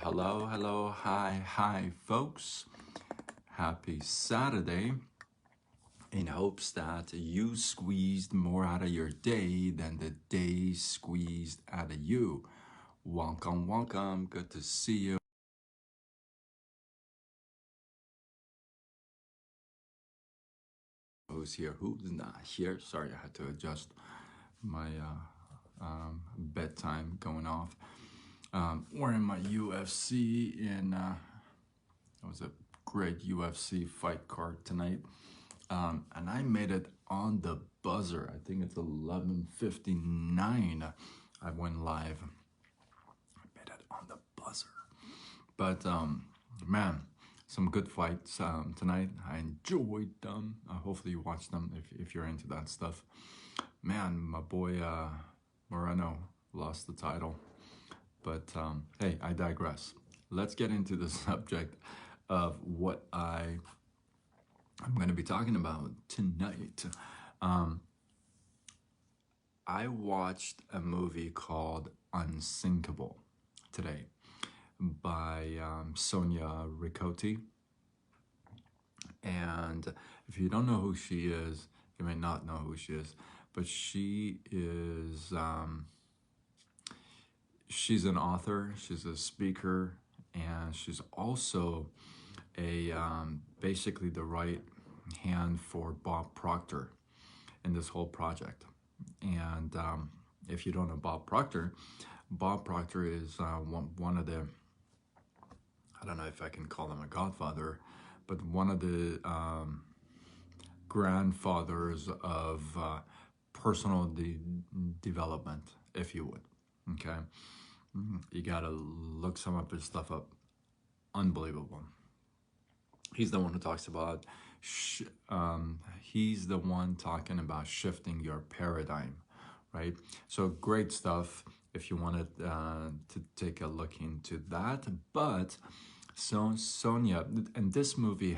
Hi, folks. Happy Saturday. In hopes that you squeezed more out of your day than the day squeezed out of you. Welcome. Good to see you. Who's here? Who's not here? Sorry, I had to adjust my bedtime going off. Wearing my UFC in. It was a great UFC fight card tonight. And I made it on the buzzer. I think it's 11:59. I went live. I made it on the buzzer. But man, some good fights tonight. I enjoyed them. Hopefully you watched them if you're into that stuff. Man, my boy Moreno lost the title. But hey, I digress. Let's get into the subject of what I'm going to be talking about tonight. I watched a movie called Unsinkable today by Sonia Ricotti. And if you don't know who she is, you may not know who she is, but she is, she's an author, she's a speaker, and she's also a basically the right hand for Bob Proctor in this whole project. And if you don't know Bob Proctor is one of the, I don't know if I can call him a godfather, but one of the grandfathers of personal development, if you would. Okay, you gotta look some of his stuff up. Unbelievable. He's the one who talks about, he's the one talking about shifting your paradigm, right? So great stuff if you wanted to take a look into that. But so Sonia, and this movie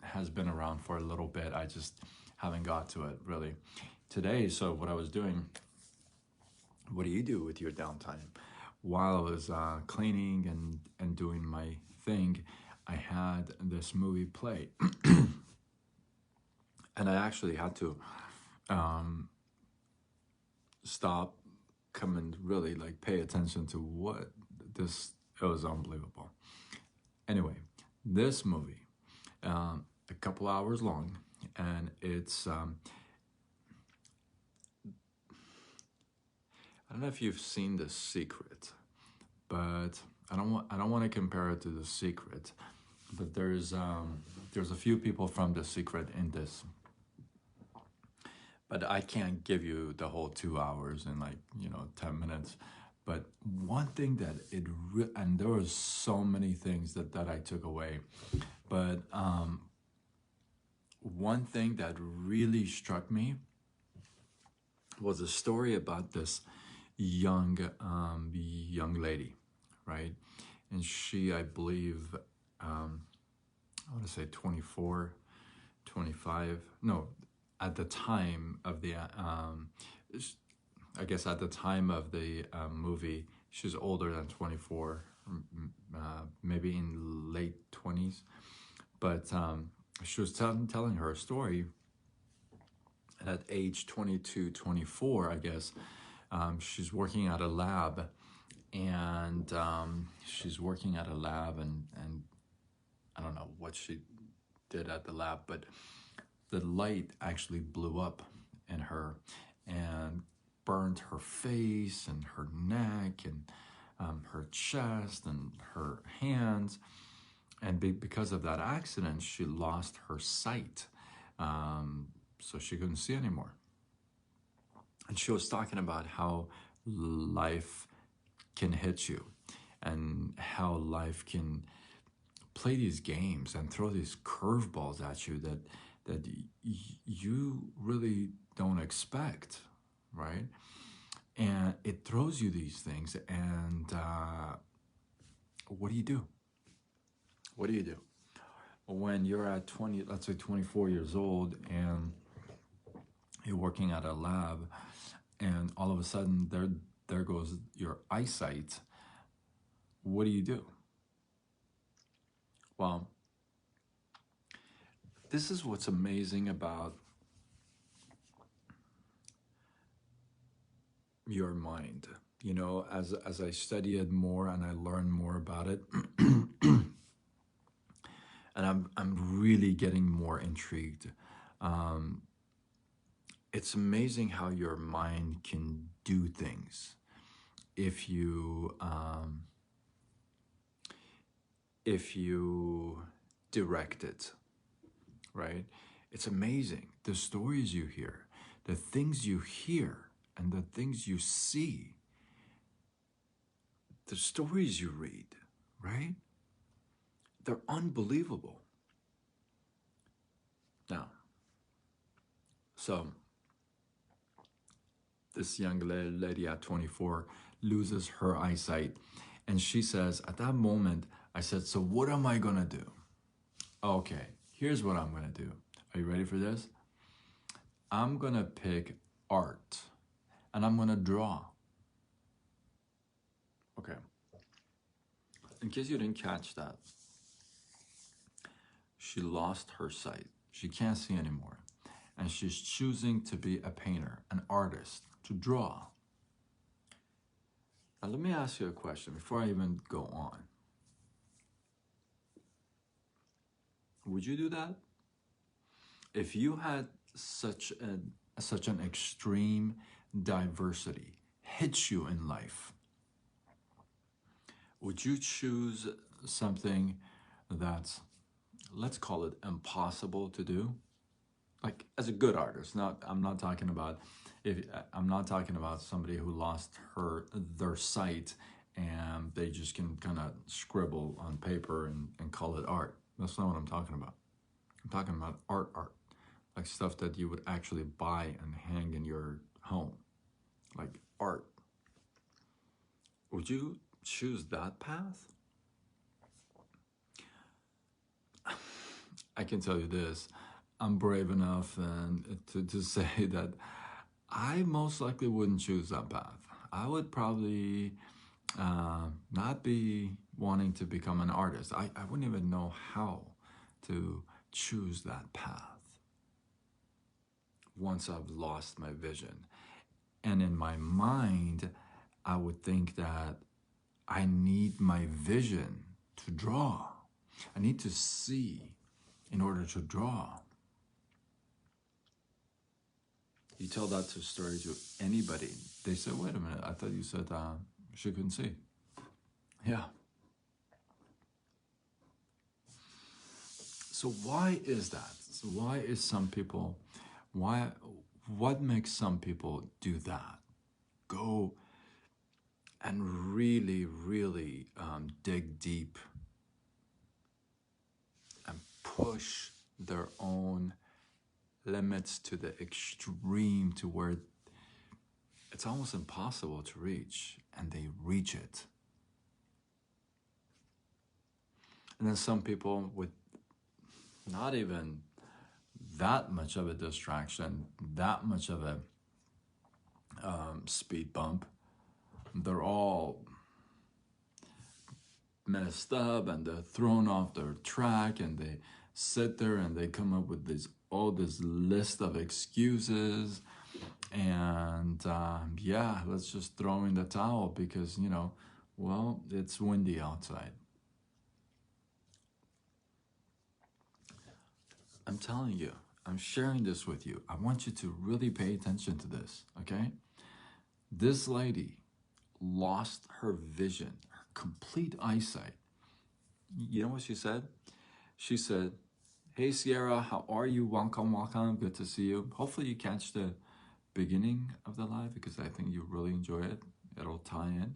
has been around for a little bit. I just haven't got to it really today. So what I was doing, what do you do with your downtime? While I was cleaning and doing my thing, I had this movie play. And I actually had to stop, come and really like pay attention to what this, it was unbelievable. Anyway, this movie, a couple hours long, and it's, I don't know if you've seen The Secret, but I don't want to compare it to The Secret, but there's a few people from The Secret in this, but I can't give you the whole 2 hours in 10 minutes. But one thing that and there was so many things that I took away, but one thing that really struck me was a story about this young lady, right? And she, I believe, I want to say 24, 25. No, at the time of the, I guess at the time of the movie, she's older than 24, maybe in late 20s. But she was telling her story. And at age 22, 24, I guess, she's working at a lab. And she's working at a lab, and I don't know what she did at the lab, but the light actually blew up in her and burned her face and her neck and her chest and her hands. And because of that accident, she lost her sight. So she couldn't see anymore. And she was talking about how life can hit you and how life can play these games and throw these curveballs at you that you really don't expect, right? And it throws you these things, and what do you do? What do you do when you're at 20, let's say 24 years old, and you're working at a lab, and all of a sudden there goes your eyesight? What do you do? Well, this is what's amazing about your mind. You know, as I study it more and I learn more about it, and I'm really getting more intrigued. Um, it's amazing how your mind can do things if you direct it, right? It's amazing the stories you hear, the things you hear, and the things you see, the stories you read, right? They're unbelievable. Now, so this young lady at 24 loses her eyesight, and she says, at that moment, I said, so what am I gonna do? Okay, here's what I'm gonna do. Are you ready for this? I'm gonna pick art and I'm gonna draw. Okay. In case you didn't catch that, she lost her sight. She can't see anymore. And she's choosing to be a painter, an artist, to draw. Now, let me ask you a question before I even go on. Would you do that? If you had such an extreme diversity hit you in life, would you choose something that's, let's call it, impossible to do? Like, as a good artist, I'm not talking about, if I'm not talking about somebody who lost their sight and they just can kind of scribble on paper and call it art. That's not what I'm talking about. I'm talking about art, like stuff that you would actually buy and hang in your home, like art. Would you choose that path? I can tell you this, I'm brave enough and to say that I most likely wouldn't choose that path. I would probably not be wanting to become an artist. I wouldn't even know how to choose that path once I've lost my vision. And in my mind, I would think that I need my vision to draw. I need to see in order to draw. You tell that story to anybody, they say, wait a minute, I thought you said she couldn't see. Yeah. So why is that? So why is some people, what makes some people do that? Go and really, really dig deep and push their own limits to the extreme, to where it's almost impossible to reach, and they reach it. And then some people with not even that much of a distraction, that much of a speed bump, they're all messed up and they're thrown off their track, and they sit there and they come up with all this list of excuses, and yeah, let's just throw in the towel because, you know, well, it's windy outside. I'm telling you, I'm sharing this with you. I want you to really pay attention to this, okay? This lady lost her vision, her complete eyesight. You know what she said? She said, hey, Sierra, how are you? Welcome. Good to see you. Hopefully you catch the beginning of the live because I think you really enjoy it. It'll tie in.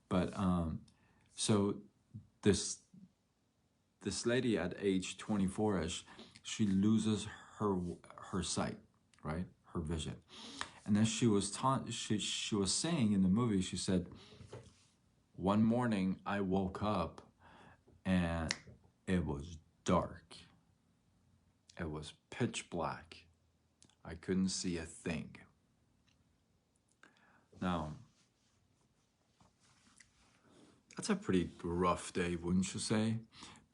But so this lady at age 24ish, she loses her sight, right? Her vision. And then she was saying in the movie, she said, one morning I woke up and it was dark. It was pitch black. I couldn't see a thing. Now, that's a pretty rough day, wouldn't you say?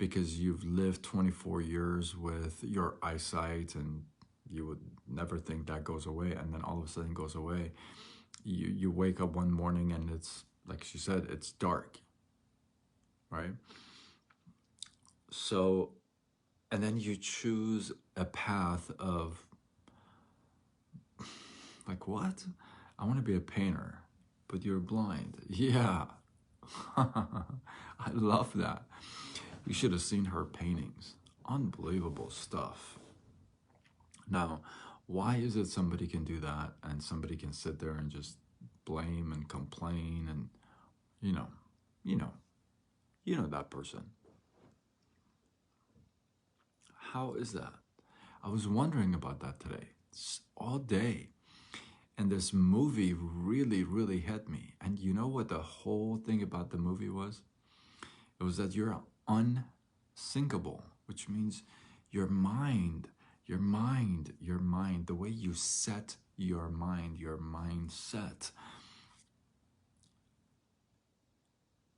because you've lived 24 years with your eyesight, and you would never think that goes away, and then all of a sudden goes away. You wake up one morning and it's, like she said, it's dark, right? So, and then you choose a path of, like, what? I want to be a painter, but you're blind. Yeah. I love that. You should have seen her paintings. Unbelievable stuff. Now, why is it somebody can do that and somebody can sit there and just blame and complain and, you know, you know, you know that person. How is that? I was wondering about that today, all day. And this movie really, really hit me. And you know what the whole thing about the movie was? It was that you're unsinkable, which means your mind, the way you set your mindset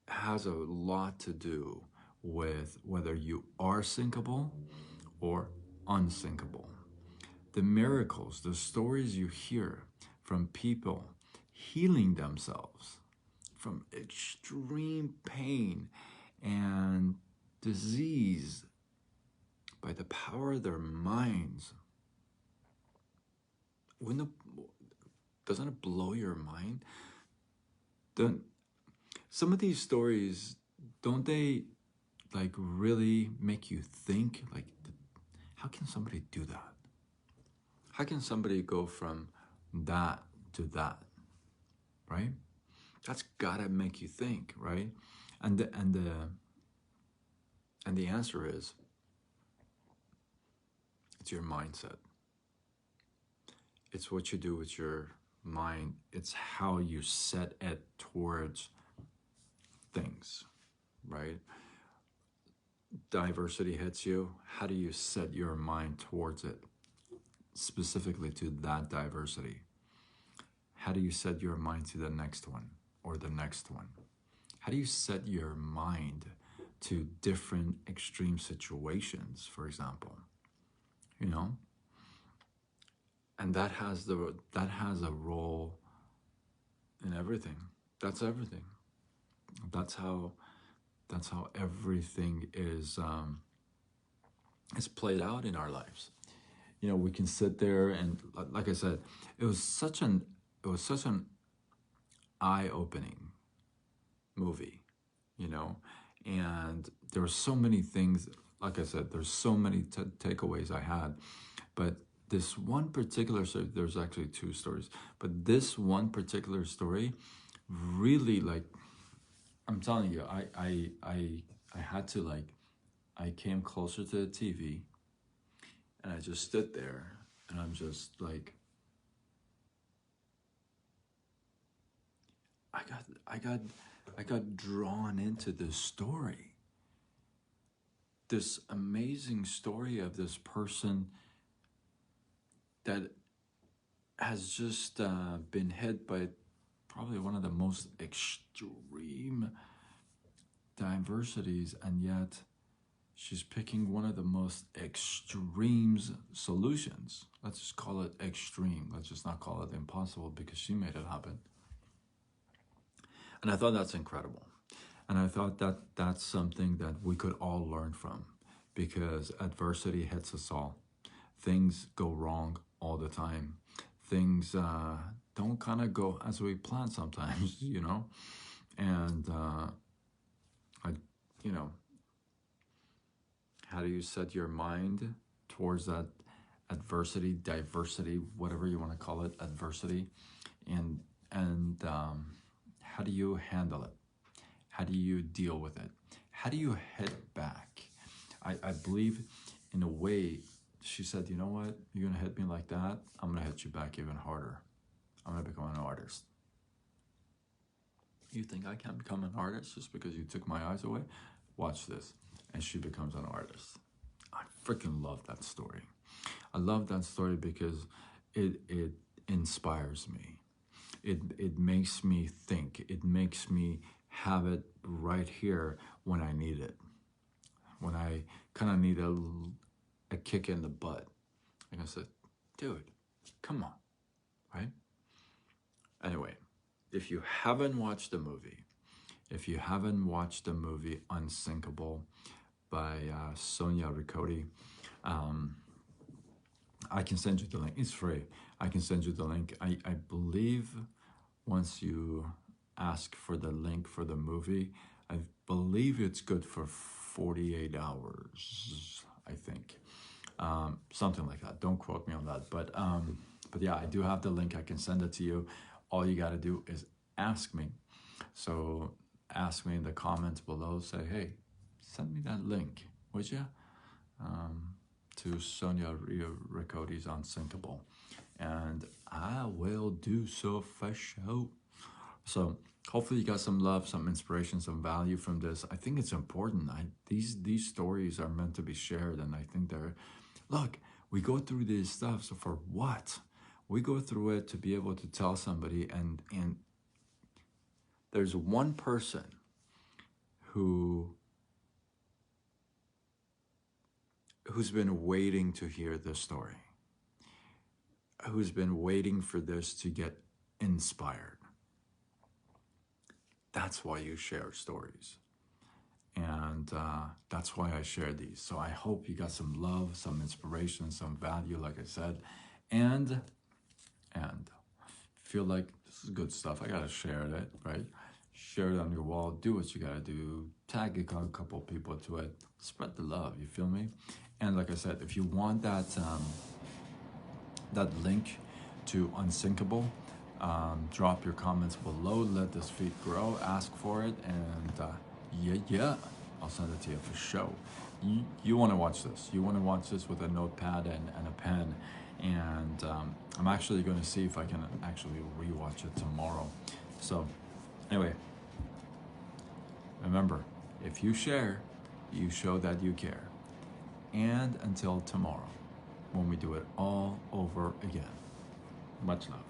has a lot to do with whether you are sinkable or unsinkable. The miracles, the stories you hear from people healing themselves from extreme pain and disease by the power of their minds. Doesn't it blow your mind? Some of these stories, don't they like really make you think? Like, how can somebody do that? How can somebody go from that to that, right? That's gotta make you think, right? And the answer is, it's your mindset. It's what you do with your mind. It's how you set it towards things, right? Diversity hits you. How do you set your mind towards it? Specifically to that diversity. How do you set your mind to the next one or the next one? How do you set your mind to different extreme situations, for example? You know? And that has a role in everything. That's everything. That's how everything is played out in our lives. You know, we can sit there and, like I said, it was such an eye-opening movie, you know, and there were so many things. Like I said, there's so many takeaways I had, but this one particular story, there's actually two stories, but this one particular story really, like, I'm telling you, I had to, like, I came closer to the TV and I just stood there and I'm just like, I got drawn into this story. This amazing story of this person that has just been hit by probably one of the most extreme diversities, and yet she's picking one of the most extreme solutions. Let's just call it extreme. Let's just not call it impossible, because she made it happen. And I thought that's incredible. And I thought that that's something that we could all learn from, because adversity hits us all. Things go wrong all the time. Things don't kind of go as we plan sometimes, you know? And, how do you set your mind towards that adversity, diversity, whatever you want to call it, adversity? And how do you handle it? How do you deal with it? How do you hit back? I believe, in a way, she said, you know what? You're going to hit me like that. I'm going to hit you back even harder. I'm going to become an artist. You think I can't become an artist just because you took my eyes away? Watch this. And she becomes an artist. I freaking love that story. I love that story because it inspires me. It makes me think. It makes me have it right here when I need it. when I kind of need a kick in the butt. And I said, dude, come on, right? Anyway, if you haven't watched the movie, Unsinkable by Sonia Ricotti, I can send you the link. It's free. I can send you the link. I believe once you ask for the link for the movie, I believe it's good for 48 hours, I think. Something like that. Don't quote me on that. But yeah, I do have the link. I can send it to you. All you got to do is ask me. So ask me in the comments below. Say, hey, send me that link, would you? To Sonia Ricotti's Unsinkable. And I will do so for sure. So hopefully you got some love, some inspiration, some value from this. I think it's important. These stories are meant to be shared, and I think they're, look, we go through this stuff, so for what? We go through it to be able to tell somebody, and there's one person who's been waiting to hear this story, who's been waiting for this to get inspired. That's why you share stories. And that's why I share these. So I hope you got some love, some inspiration, some value, like I said. And feel like this is good stuff. I gotta share it, right? Share it on your wall. Do what you gotta do. Tag a couple people to it. Spread the love. You feel me? And like I said, if you want that link to Unsinkable, drop your comments below. Let this feed grow. Ask for it, and yeah, I'll send it to you for sure. You want to watch this. You want to watch this with a notepad and a pen. And I'm actually going to see if I can actually rewatch it tomorrow. So anyway, remember, if you share, you show that you care. And until tomorrow, when we do it all over again, much love.